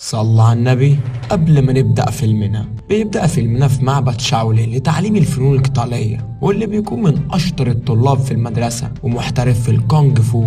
صلى على النبي. قبل ما نبدأ بيبدأ فيلمنا في معبد شاولين لتعليم الفنون القتالية، واللي بيكون من أشطر الطلاب في المدرسة ومحترف في الكونغ فو،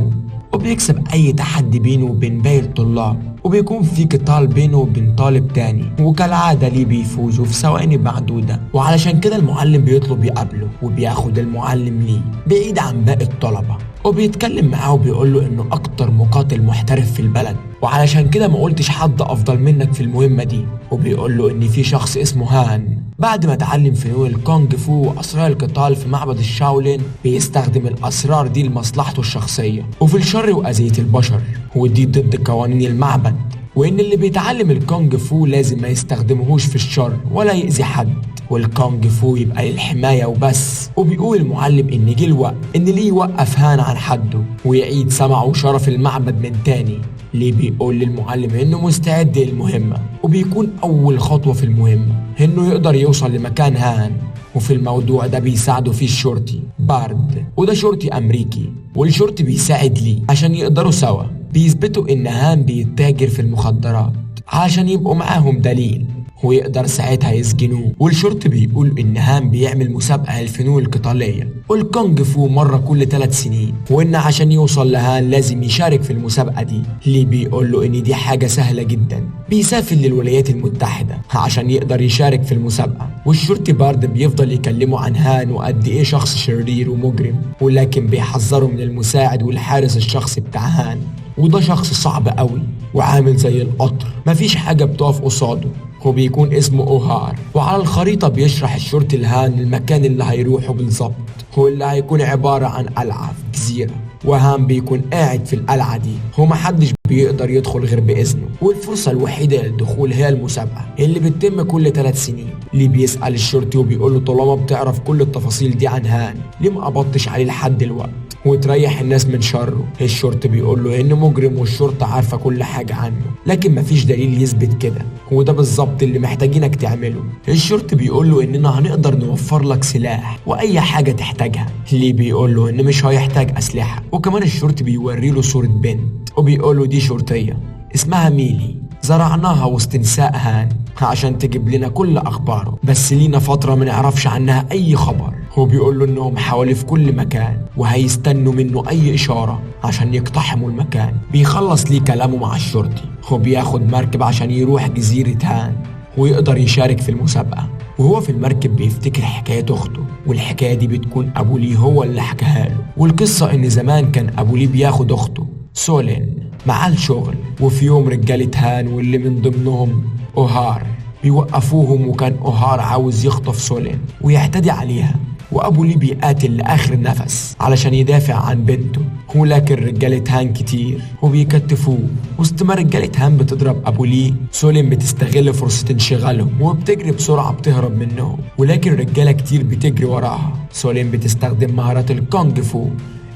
وبيكسب أي تحدي بينه وبين باقي الطلاب، وبيكون في قتال بينه وبين طالب تاني، وكالعادة ليه بيفوزوا في ثواني معدودة. وعلشان كده المعلم بيطلب يقابله، وبياخد المعلم ليه بعيد عن باقي الطلبة، وبيتكلم معاه وبيقول له انه اكتر مقاتل محترف في البلد، وعلشان كده ما قلتش حد افضل منك في المهمة دي. وبيقول له ان في شخص اسمه هان بعد ما اتعلم فنون الكونغ فو واسرار القتال في معبد الشاولين بيستخدم الاسرار دي لمصلحته الشخصية وفي الشر واذية البشر، ودي ضد قوانين المعبد، وان اللي بيتعلم الكونغ فو لازم ما يستخدمهوش في الشر ولا يأذي حد، والكونغ فو يبقى للحماية وبس. وبيقول المعلم ان جه الوقت ان ليه يوقف هان عن حده ويعيد سمعه وشرف المعبد من تاني. ليه بيقول للمعلم انه مستعد للمهمة، وبيكون اول خطوة في المهمة انه يقدر يوصل لمكان هان، وفي الموضوع ده بيساعده فيه الشرطي بارد، وده شرطي امريكي، والشرطي بيساعد ليه عشان يقدروا سوا بيثبتوا ان هان بيتاجر في المخدرات عشان يبقوا معاهم دليل ويقدر ساعتها يسجنوه. والشرطي بيقول ان هان بيعمل مسابقة للفنون القتالية والكونغ فو مرة كل 3 سنين، وان عشان يوصل لهان لازم يشارك في المسابقة دي. ليه بيقول له ان دي حاجة سهلة جدا، بيسافر للولايات المتحدة عشان يقدر يشارك في المسابقة. والشرطي بارد بيفضل يكلمه عن هان وقد ايه شخص شرير ومجرم، ولكن بيحذره من المساعد والحارس الشخصي بتاع هان، وده شخص صعب قوي وعامل زي القطر مفيش حاجة بتقف قصاده، هو بيكون اسمه أوهار. وعلى الخريطة بيشرح الشرطي لهان المكان اللي هيروحه بالظبط، هو اللي هيكون عبارة عن قلعة في جزيرة، وهان بيكون قاعد في القلعة دي، هو محدش بيقدر يدخل غير بإذنه، والفرصة الوحيدة للدخول هي المسابقة اللي بتتم كل 3 سنين. ليه بيسأل الشرطي وبيقول له طالما بتعرف كل التفاصيل دي عن هان ليه ما قبضتش عليه لحد دلوقتي وتريح الناس من شره؟ الشرطي بيقول له انه مجرم والشرطة عارفة كل حاجة عنه، لكن مفيش دليل يثبت كده، وده بالظبط اللي محتاجينك تعمله. الشرطي بيقول له اننا هنقدر نوفر لك سلاح واي حاجة تحتاجها. ليه بيقول له ان مش هيحتاج اسلحة، وكمان الشرطي بيوري له صورة بنت وبيقول له دي شرطية اسمها ميلي، زرعناها وسط نساء هان عشان تجيب لنا كل اخباره، بس لينا فترة ما نعرفش عنها اي خبر. هو بيقول له انهم حوالي في كل مكان وهيستنوا منه اي اشارة عشان يقتحموا المكان. بيخلص ليه كلامه مع الشرطي، هو بياخد مركب عشان يروح جزيرة هان ويقدر يشارك في المسابقة. وهو في المركب بيفتكر حكاية اخته، والحكاية دي بتكون ابو ليه هو اللي حكاها له. والقصة ان زمان كان ابو ليه بياخد اخته سولين معاه الشغل، وفي يوم رجالة هان واللي من ضمنهم أوهار بيوقفوهم، وكان أوهار عاوز يخطف سولين ويعتدي عليها، وأبو ليه بيقاتل لآخر نفس علشان يدافع عن بنته، ولكن رجالة هان كتير وبيكتفوه. وسط ما رجالة هان بتضرب أبو ليه، سولين بتستغل فرصة انشغالهم وبتجري بسرعة بتهرب منهم، ولكن رجالة كتير بتجري وراها. سولين بتستخدم مهارات الكونغ فو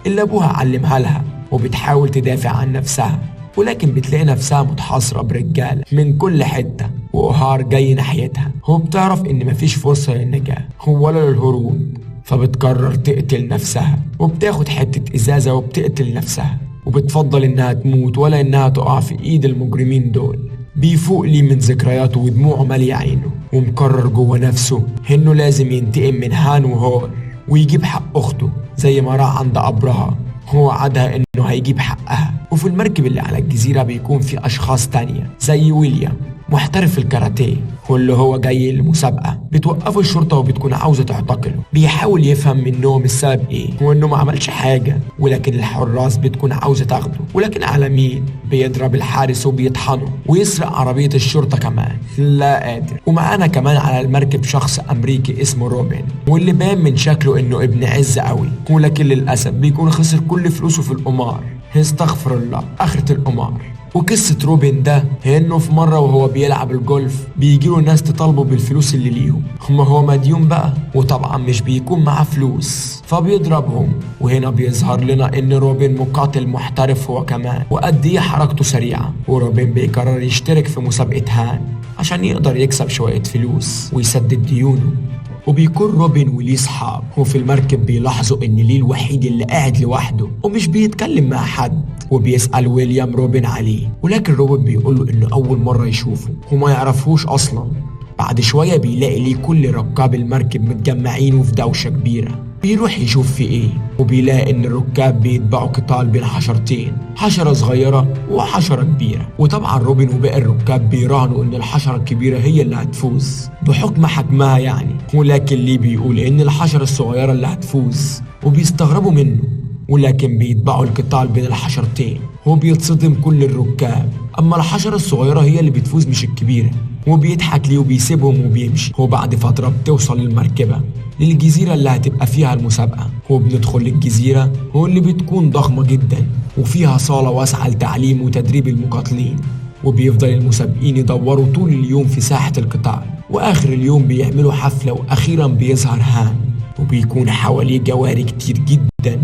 اللي أبوها علمها لها وبتحاول تدافع عن نفسها، ولكن بتلاقي نفسها متحاصرة برجالة من كل حتة، وأوهار جاي ناحيتها. هو بتعرف إن مفيش فرصة للنجاة ولا للهروب، فبتقرر تقتل نفسها، وبتاخد حتة إزازة وبتقتل نفسها، وبتفضل إنها تموت ولا إنها تقع في إيد المجرمين دول. بيفوق ليه من ذكرياته ودموعه مالية عينه، ومقرر جوه نفسه إنه لازم ينتقم من هان وهور ويجيب حق أخته زي ما راح عند أبرهة هو وعدها انه هيجيب حقها. وفي المركب اللي على الجزيرة بيكون في اشخاص تانية زي ويليام محترف الكاراتيه، واللي هو جاي المسابقة. بتوقفه الشرطة وبتكون عاوزة تعتقله، بيحاول يفهم منهم السبب ايه وانه ما عملش حاجة، ولكن الحراس بتكون عاوزة تاخده، ولكن على مين؟ بيضرب الحارس وبيطحنه ويسرق عربية الشرطة كمان، لا قادر. ومعانا كمان على المركب شخص امريكي اسمه روبن، واللي باين من شكله انه ابن عز قوي، ولكن للأسف بيكون خسر كل فلوسه في القمار، استغفر الله، آخرة القمار. وقصة روبن ده هي انه في مرة وهو بيلعب الجولف بيجيله ناس تطالبه بالفلوس اللي ليهم، ما هو مديون بقى وطبعا مش بيكون معاه فلوس فبيضربهم. وهنا بيظهر لنا ان روبن مقاتل محترف هو كمان، وقد ايه حركته سريعة. وروبن بيقرر يشترك في مسابقة هان عشان يقدر يكسب شوية فلوس ويسدد ديونه. وبيكون روبن وليه صحاب، وفي المركب بيلاحظوا ان ليه الوحيد اللي قاعد لوحده ومش بيتكلم مع حد، وبيسأل ويليام روبن عليه، ولكن روبن بيقول له إنه أول مرة يشوفه وما يعرفهوش أصلا. بعد شوية بيلاقي ليه كل ركاب المركب متجمعين وفي دوشة كبيرة. بيروح يشوف في ايه، وبيلاقي ان الركاب بيتبعوا قتال بين حشرتين، حشرة صغيرة وحشرة كبيرة. وطبعا روبن وباقي الركاب بيراهنوا ان الحشرة الكبيرة هي اللي هتفوز بحكم حجمها يعني، ولكن ليه بيقول ان الحشرة الصغيرة اللي هتفوز، وبيستغربوا منه. ولكن بيتبعوا القتال بين الحشرتين وبيتصدم كل الركاب، اما الحشرة الصغيرة هي اللي بتفوز مش الكبيرة. وبيضحك ليه وبيسيبهم وبيمشي. وبعد فترة بتوصل المركبة للجزيرة اللي هتبقى فيها المسابقة، وبندخل للجزيرة واللي بتكون ضخمة جدا وفيها صالة واسعة لتعليم وتدريب المقاتلين. وبيفضل المسابقين يدوروا طول اليوم في ساحة القتال، وآخر اليوم بيعملوا حفلة وأخيرا بيظهر هان، وبيكون حواليه جواري كتير جدا.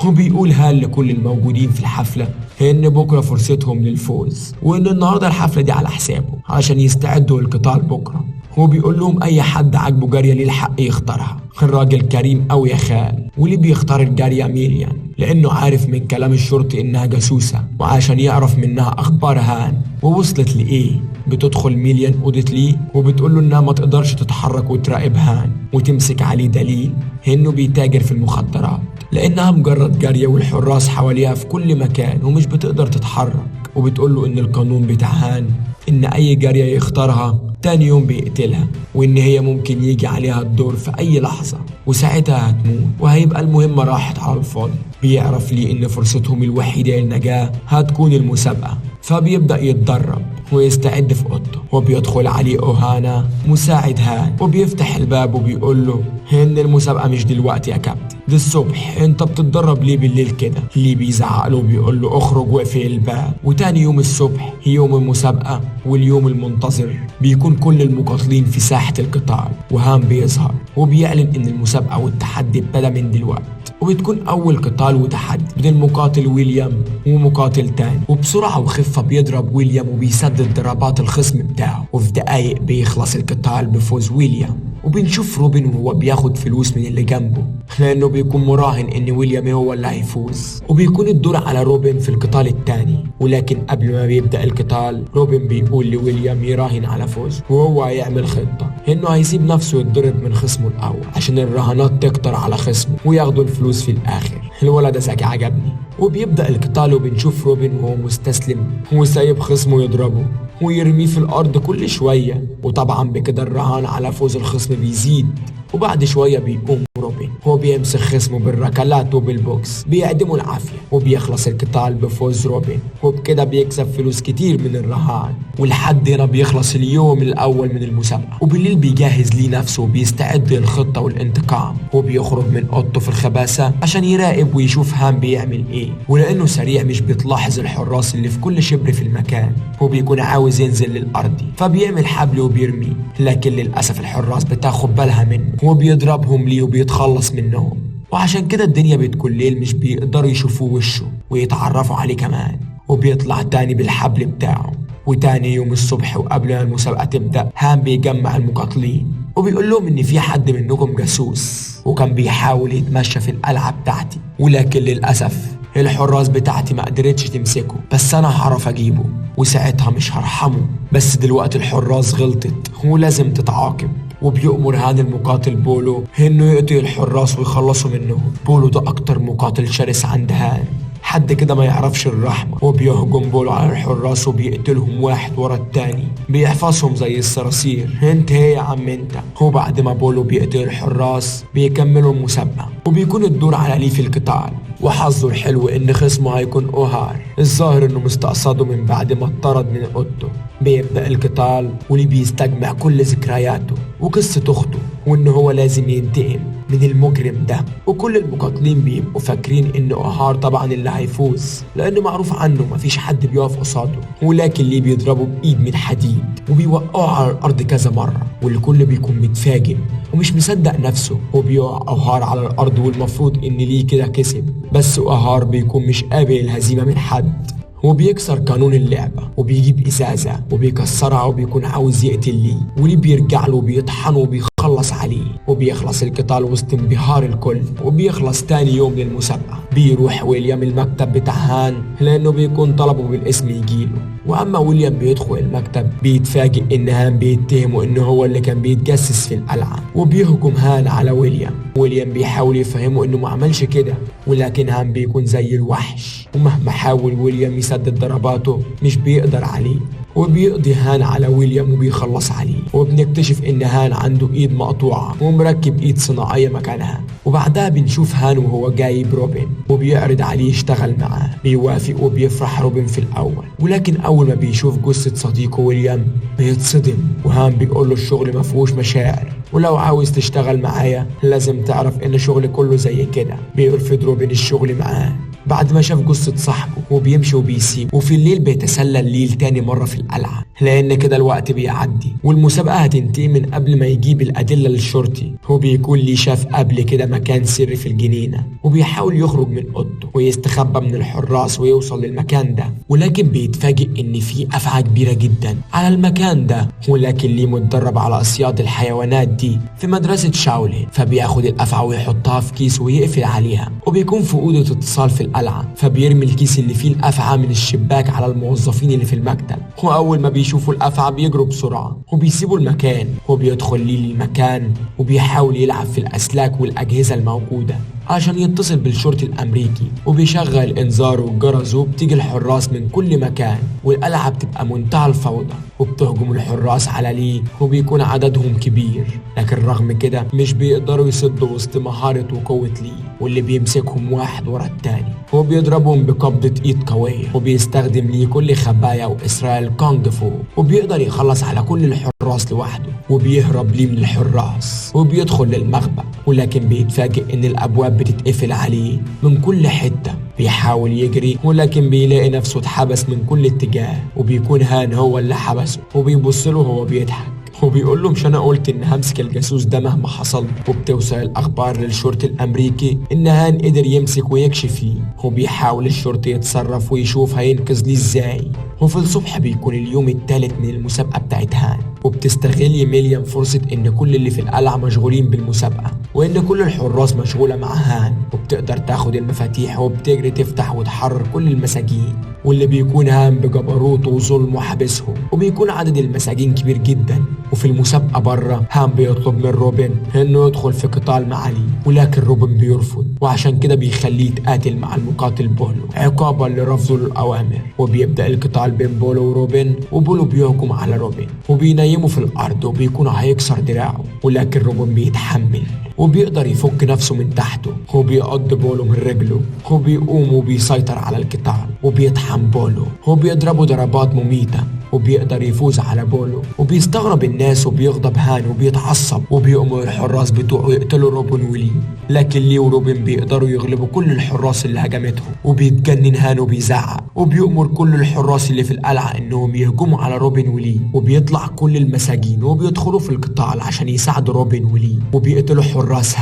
وبيقول هان لكل الموجودين في الحفلة إن بكرة فرصتهم للفوز، وإن النهاردة الحفلة دي على حسابه عشان يستعدوا للقتال بكرة. هو بيقول لهم أي حد عاجبه جارية ليه الحق يختارها. الراجل كريم أوي يا خال، واللي بيختار الجارية ميليان لأنه عارف من كلام الشرطي إنها جاسوسة، وعشان يعرف منها أخبار هان ووصلت لإيه. بتدخل ميليان أوضة ليه وبتقول له إنها ما تقدرش تتحرك وتراقب هان وتمسك عليه دليل إنه بيتاجر في المخدرات، لأنها مجرد جارية والحراس حواليها في كل مكان ومش بتقدر تتحرك. وبتقول له إن القانون بتاع هان إن أي جارية يختارها تاني يوم بيقتلها، وإن هي ممكن يجي عليها الدور في أي لحظة وساعتها هتموت وهيبقى المهمة راحت على الفاضي. بيعرف ليه إن فرصتهم الوحيدة للنجاة هتكون المسابقة، فبيبدأ يتدرب ويستعد في اوضته. وبيدخل عليه اوهانا مساعد هان وبيفتح الباب وبيقول له ان المسابقة مش دلوقتي يا كابتن، دي الصبح، انت بتتدرب ليه بالليل كده؟ ليه بيزعق له وبيقول له اخرج واقفل الباب. وتاني يوم الصبح يوم المسابقة واليوم المنتظر بيكون كل المقاتلين في ساحة القتال، وهان بيظهر وبيعلن ان المسابقة والتحدي ابتدى من دلوقتي. وبتكون أول قتال وتحدي بين المقاتل ويليام ومقاتل تاني، وبسرعة وخفة بيضرب ويليام وبيسدد ضربات الخصم بتاعه، وفي دقايق بيخلص القتال بفوز ويليام. وبنشوف روبن وهو بياخد فلوس من اللي جنبه لأنه بيكون مراهن إن ويليام هو اللي هيفوز. وبيكون الدور على روبن في القتال التاني، ولكن قبل ما بيبدأ القتال روبن بيقول لويليام يراهن على فوز، وهو هيعمل خطة إنه هيسيب نفسه يتضرب من خصمه الأول عشان الرهانات تكتر على خصمه وياخدوا الفلوس في الآخر. الولد ده ذكي عجبني. وبيبدأ القتال وبنشوف روبن وهو مستسلم وسايب خصمه يضربه ويرميه في الأرض كل شوية، وطبعا بكده الرهان على فوز الخصم بيزيد. وبعد شوية بيقوم روبن هو بيمسك خصمه بالركلات وبالبوكس بيعدمه العافية، وبيخلص القتال بفوز روبن، وبكده بيكسب فلوس كتير من الرهان. ولحد هنا بيخلص اليوم الأول من المسابقة، وبالليل بيجهز ليه نفسه وبيستعد للخطة والانتقام. وبيخرج من أوضته في الخباسة عشان يراقب ويشوف هان بيعمل ايه، ولأنه سريع مش بتلاحظ الحراس اللي في كل شبر في المكان، وبيكون عاوز ينزل للأرض فبيعمل حبل وبيرميه، لكن للأسف الحراس بتاخد بالها منه وبيضربهم ليه وبيتخلص منهم. وعشان كده الدنيا بتكون ليل مش بيقدروا يشوفوا وشه ويتعرفوا عليه كمان. وبيطلع تاني بالحبل بتاعه. وتاني يوم الصبح وقبل ما المسابقة تبدأ هان بيجمع المقاتلين وبيقول لهم ان في حد منكم جاسوس وكان بيحاول يتمشى في القلعة بتاعتي، ولكن للأسف الحراس بتاعتي ما قدرتش تمسكه، بس انا هعرف اجيبه وساعتها مش هرحمه. بس دلوقتي الحراس غلطت ولازم تتعاقب. وبيأمر هان المقاتل بولو انه يقتل الحراس ويخلصوا منهم. بولو ده اكتر مقاتل شرس عند هان، حد كده ما يعرفش الرحمة. وبيهجم بولو على الحراس وبيقتلهم واحد ورا التاني، بيحفظهم زي الصراصير. انت هي يا عم انت. وبعد ما بولو بيقتل الحراس بيكملوا المسابقة، وبيكون الدور على ليه في القتال. وحظه الحلو ان خصمه هيكون اوهار، الظاهر انه مستقصده من بعد ما اتطرد من اوضته. بيبدأ القتال واللي بيستجمع كل ذكرياته وقصة اخته، وان هو لازم ينتقم من المجرم ده. وكل المقاتلين بيبقوا فاكرين ان اوهار طبعا اللي هيفوز، لان معروف عنه مفيش حد بيقف قصاده، ولكن ليه بيضربه بايد من حديد وبيوقعه على الارض كذا مرة، والكل بيكون متفاجئ ومش مصدق نفسه. وبيقع اوهار على الارض والمفروض ان ليه كده كسب، بس اوهار بيكون مش قابل الهزيمة من حد، وبيكسر قانون اللعبة وبيجيب إزازة وبيكسرها وبيكون عاوز يقتل ليه، وليه بيرجع له وبيطحنه وبيخلص وبيخلص عليه، وبيخلص القتال وسط انبهار الكل. وبيخلص تاني يوم للمسابقة بيروح ويليام المكتب بتاع هان لأنه بيكون طلبه بالاسم يجيله. وأما ويليام بيدخل المكتب بيتفاجئ إن هان بيتهمه إنه هو اللي كان بيتجسس في القلعة، وبيهجم هان على ويليام بيحاول يفهمه إنه ما عملش كده، ولكن هان بيكون زي الوحش، ومهما حاول ويليام يسدد ضرباته مش بيقدر عليه. وبيقضي هان على ويليام وبيخلص عليه، وبنكتشف ان هان عنده ايد مقطوعة ومركب ايد صناعية مكانها. وبعدها بنشوف هان وهو جايب روبن وبيعرض عليه يشتغل معاه. بيوافق وبيفرح روبن في الاول، ولكن اول ما بيشوف جثة صديقه ويليام بيتصدم. وهان بيقول له الشغل ما فيهوش مشاعر، ولو عاوز تشتغل معايا لازم تعرف ان شغلي كله زي كده. بيرفض روبن الشغل معاه بعد ما شاف جثة صاحبه وبيمشي وبيسيب. وفي الليل بيتسلل ليل تاني مرة في القلعة لأن كده الوقت بيعدي والمسابقة هتنتهي من قبل ما يجيب الأدلة للشرطي. هو بيكون ليه شاف قبل كده مكان سري في الجنينة، وبيحاول يخرج من أوضته ويستخبى من الحراس ويوصل للمكان ده، ولكن بيتفاجئ إن في أفعى كبيرة جدا على المكان ده، ولكن ليه متدرب على اصياد الحيوانات دي في مدرسة شاولين. فبياخد الأفعى ويحطها في كيس ويقفل عليها، وبيكون في أوضة اتصال في القلعة. فبيرمي الكيس اللي فيه الأفعى من الشباك على الموظفين اللي في المكتب، وأول ما بيشوفوا الأفعى بيجروا بسرعة وبيسيبوا المكان. وبيدخل ليه المكان وبيحاول يلعب في الأسلاك والأجهزة الموجودة عشان يتصل بالشرطي الأمريكي، وبيشغل إنذار والجرس، وبتيجي الحراس من كل مكان والقلعة بتبقى منتهى الفوضى، وبتهجم الحراس على ليه وبيكون عددهم كبير. لكن رغم كده مش بيقدروا يسدوا وسط مهارة وقوة ليه، واللي بيمسكهم واحد ورا التاني وبيضربهم بقبضة ايد قوية. وبيستخدم ليه كل خبايا وإسرائيل كونج فو، وبيقدر يخلص على كل الحراس لوحده. وبيهرب ليه من الحراس وبيدخل للمخبأ، ولكن بيتفاجئ ان الابواب بتتقفل عليه من كل حتة. بيحاول يجري ولكن بيلاقي نفسه اتحبس من كل اتجاه، وبيكون هان هو اللي حبسه وبيبص له وهو بيضحك وبيقول له مش انا قلت ان همسك الجاسوس ده مهما حصل. وبتوصل الاخبار للشرطي الامريكي ان هان قدر يمسك ويكشف ليه، وبيحاول الشرطي يتصرف ويشوف هينقذ ليه ازاي. وفي الصبح بيكون اليوم الثالث من المسابقة بتاعت هان، وبتستغل ميليام فرصة ان كل اللي في القلعة مشغولين بالمسابقة، وان كل الحراس مشغولة مع هان، وبتقدر تاخد المفاتيح وبتجري تفتح وتحرر كل المساجين، واللي بيكون هان بجبروته وظلمه حابسهم. وبيكون عدد المساجين كبير جدا. وفي المسابقة بره هان بيطلب من روبن انه يدخل في قتال مع لي، ولكن روبن بيرفض، وعشان كده بيخليه يتقاتل مع المقاتل بولو عقابا لرفضه للأوامر. وبيبدأ القتال بين بولو وروبن، وبولو بيهجم على روبن وبينيمه في الأرض وبيكون هيكسر دراعه، ولكن روبن بيتحمل وبيقدر يفك نفسه من تحته. هو بيقض بولو من رجله، هو بيقوم وبيسيطر على القتال وبيطحن بولو، هو بيضربه ضربات مميتة وبيقدر يفوز على بولو. وبيستغرب الناس وبيغضب هان وبيتعصب، وبيأمر الحراس بتوعه يقتلوا روبن ولي، لكن لي وروبن بيقدروا يغلبوا كل الحراس اللي هجمتهم. وبيتجنن هان وبيزعق، وبيأمر كل الحراس اللي في القلعة انهم يهجموا على روبن ولي. وبيطلع كل المساجين وبيدخلوا في القتال عشان يساعدوا روبن ولي، وبيقتلوا حراس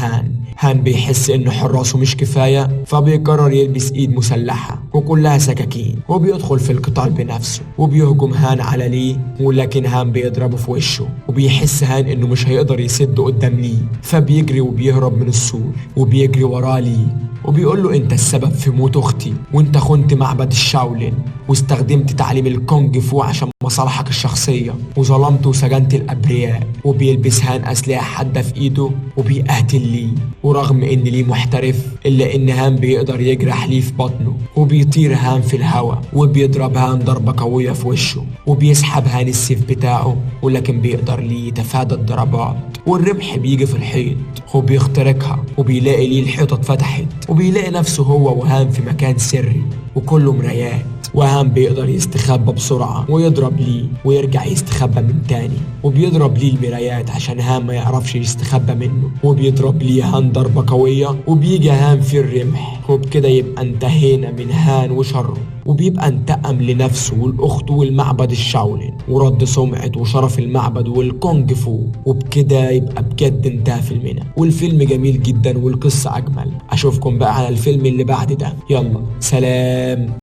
هان بيحس انه حراسه مش كفاية، فبيقرر يلبس ايد مسلحة وكلها سكاكين، وبيدخل في القتال بنفسه. وبيهجم هان على لي، ولكن هان بيضربه في وشه، وبيحس هان انه مش هيقدر يسد قدام لي، فبيجري وبيهرب من السور وبيجري وراه لي، وبيقول له انت السبب في موت اختي، وانت خنت معبد الشاولين واستخدمت تعليم الكونج فو عشان مصالحك الشخصية، وظلمت وسجنت الابرياء. وبيلبس هان اسلحة حادة في ايده وبيقاتل لي، ورغم ان لي محترف الا ان هان بيقدر يجرح لي في بطنه. وبيطير هان في الهواء وبيضرب هان ضربة قوية في وشه، وبيسحب هان السيف بتاعه، ولكن بيقدر لي يتفادى الضربات، والرمح بيجي في الحيط وبيخترقها، وبيلاقي ليه الحيطة اتفتحت، وبيلاقي نفسه هو وهان في مكان سري وكله مرايات. وهان بيقدر يستخبى بسرعة ويضرب ليه ويرجع يستخبى من تاني، وبيضرب ليه المرايات عشان هان ما يعرفش يستخبى منه. وبيضرب ليه هان ضربة قوية وبيجي هان في الرمح، وبكده يبقى انتهينا من هان وشره، وبيبقى انتقم لنفسه والأخت والمعبد الشاولين، ورد سمعة وشرف المعبد والكونج فو. وبكده يبقى بجد انتهى فيلمنا، والفيلم جميل جدا والقصة أجمل. أشوفكم بقى على الفيلم اللي بعد ده، يلا سلام.